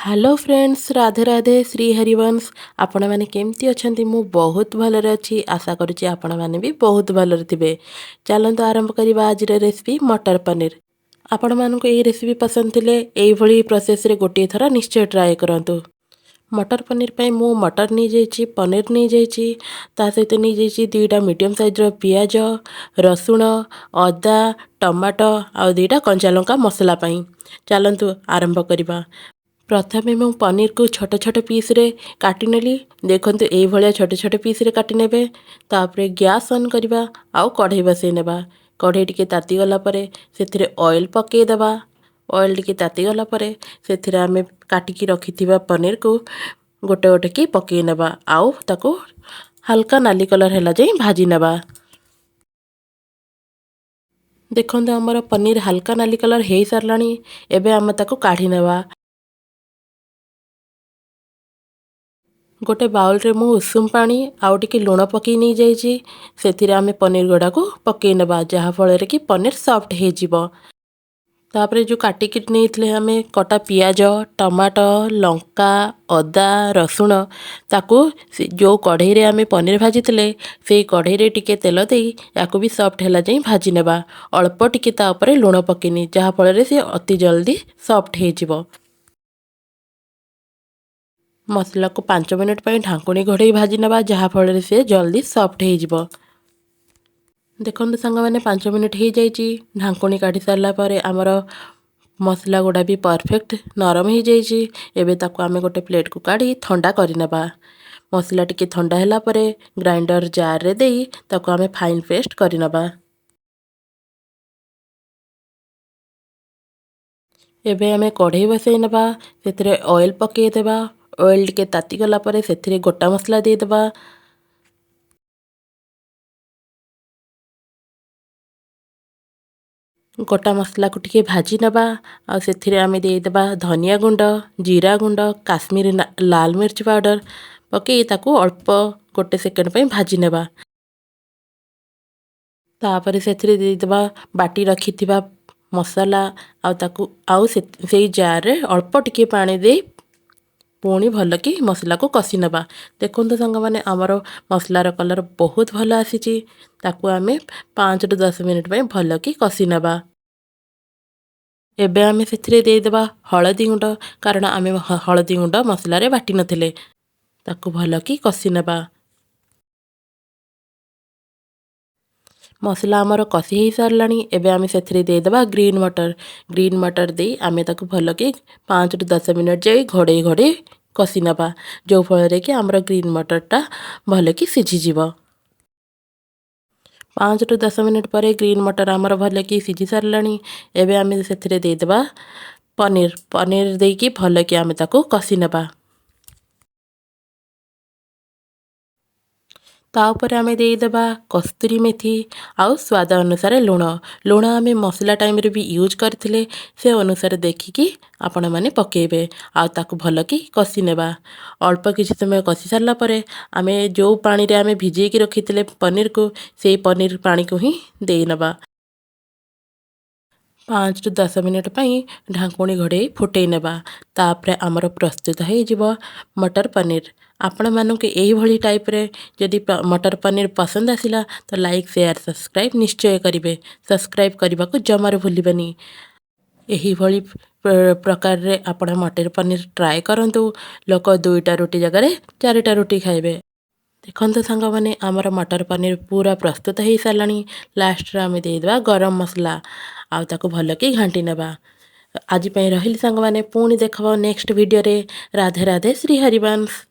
Hello friends, Radhe Radhe Shri Harivansh. आपण मैंने केमती अच्छी मु बहुत भलरे अच्छी आशा करुच्ची आपण मैंने भी बहुत भलरे थे। चलते आरंभ करवा आज रेसिपी मटर पनीर। आपण मानक ये रेसिपी पसंद थे यही प्रोसेस रे गोटे थर निश्चय ट्राए करंतु। मटर पनीर पे मु मटर नहीं जाइए, पनीर नहीं जाइए, ता सहित नहीं जाइए दुईटा मीडियम साइज पियाज, रसुण, अदा, टमाटो आ दुईटा कंचा लंका मसला पाई। चलतु आरंभ करवा। प्रथमे मु पनीर को छोट छोट पीस रे काटी नेली। देखंतु एई भलिया छोट छोट पीस रे काटी नेबे। तापरे गैस ऑन करबा आउ कढ़ई बसई नेबा। कढ़ई टिके ताती गला परे सेथिरे ऑयल पकेई देबा। ऑयल टिके ताती गला परे सेथिरे आमे काटी की रखिथिबा पनीर को गोटे गोटे की पकेई नेबा आउ ताको हल्का नाली कलर हैला जाई भाजी नेबा। देखंतु हमर पनीर हल्का नाली कलर हेई सारलानी। एबे आमे ताको काढी नेबा। गोटे बाउल रे मु उषुम पानी आउ टिके लुण पकई नहीं जाइए। से आमे पनीर गुड़ा को पकई नेबा जहाँ फल कि पनीर सॉफ्ट हो जिवो। तापरे जो काटिकी नहीं आमे कटा पियाज, टमाटो, लंका, अदा, रसुण ताकू जो कढ़ई रे आमे पनीर भाजी से कढ़ई रे टिके तेल दे याकू भी सॉफ्ट हैला जाई भाजी नेबा। अल्प टिके ता ऊपर लुण पकेनी जहाँ फल से अति जल्दी सॉफ्ट हो जिवो। मसला को 5 मिनट पर ढाकुणी घोड़े भाजी नवा जहाँ फल से जल्दी सॉफ्ट हो जिवो। देखो सांग मैंने 5 मिनट हो जाइए। ढाकुणी काढ़ी सारा पर आमर मसला गुड़ा भी परफेक्ट नरम हो जाइए। एबे ताको आमे गोटे प्लेट को काढ़ी ठंडा करनेबा। मसला टिके ठंडा हैला परे ग्राइंडर जार रे देई ताको आमे फाइन पेस्ट करनेबा। एबे आमे कढ़ई बसई नेबा। सेथिरे ऑयल पकेई देबा। ऑयल टिके ताती गला परे सेथिरे गोटा मसला दे देबा। गोटा मसला को टिके भाजी नबा। आ सेथिरे आमे दे देबा धनिया गुंड, जीरा गुंड, काश्मीरी लाल मिर्च पाउडर पकई ताको अल्प गोटे सेकेंड पे भाजी नेबा। तापरे सेथिरे दे देबा बाटी रखिथिबा मसला आ ताकू आउ से जार रे अल्प टिके पानी दे पुणी भल कि मसला को कषि नेबा। देखो सांग माने आमर मसलार कलर बहुत भल आसीची। ताकू आमे 5 ରୁ 10 मिनिट पे भल कि कषि नेबा। एबे आमे सेथिरे दे देबा हळदी गुंड कारण आमे हळदी गुंड मसला रे बाटी नथिले। ताकू भल कि कषि नेबा। मसला आमर कषि हो सारानी। एबे आमे सेथिरे दे देबा ग्रीन मटर दे आमे ताकू भल कि 5 ରୁ 10 मिनिट जाई घोड़े घोड़े कषि नेबा जो फल कि आमर ग्रीन मटरटा भल कि सिझी जिवो। 5 ରୁ 10 मिनिट पर ग्रीन मटर आमर भल कि सिझी सारानी। एबे आमे सेथिरे दे देबा पनीर देकी भल कि आमे ताकू कषि नेबा। ता ऊपर आमे दे देबा कस्तूरी मेथी आउ स्वाद अनुसार लुण आमे मसला टाइम रे भी यूज करथिले से अनुसार देखिकी आपण माने पकेबे आ ताकू भल कि कषि नेबा। अल्प किछि समय कषि सारला परे आमे जो पानी रे आमे भिजेई की रखिथिले पनीर को से पनीर पानी को ही देई नबा। 5 ରୁ 10 मिनिट ପାଇଁ ढाकुणी घोड़े फुटेई नेबा। तापरे आमर प्रस्तुत हो जिवो मटर पनीर। आपण मानक यही भली टाइप रे जदि मटर पनीर पसंद आसिला तो लाइक शेयर सब्सक्राइब निश्चय करिवे। सब्सक्राइब करने को जमार भूलिबेनी। यही भली प्रकार रे आपण मटर पनीर ट्राए करंतु। लोक 2टा रोटी जगह 4टा रोटी खाइबे। देखो सांग मैंने आमर मटर पनीर पूरा प्रस्तुत हो सारानी। लास्ट रे आमे दे देबा गरम मसला आउ ताको भल कि घांटी नेबा। आज रही सांग मैंने पुणी देखबा नेक्स्ट वीडियो रे। राधे राधे श्री हरिवंश।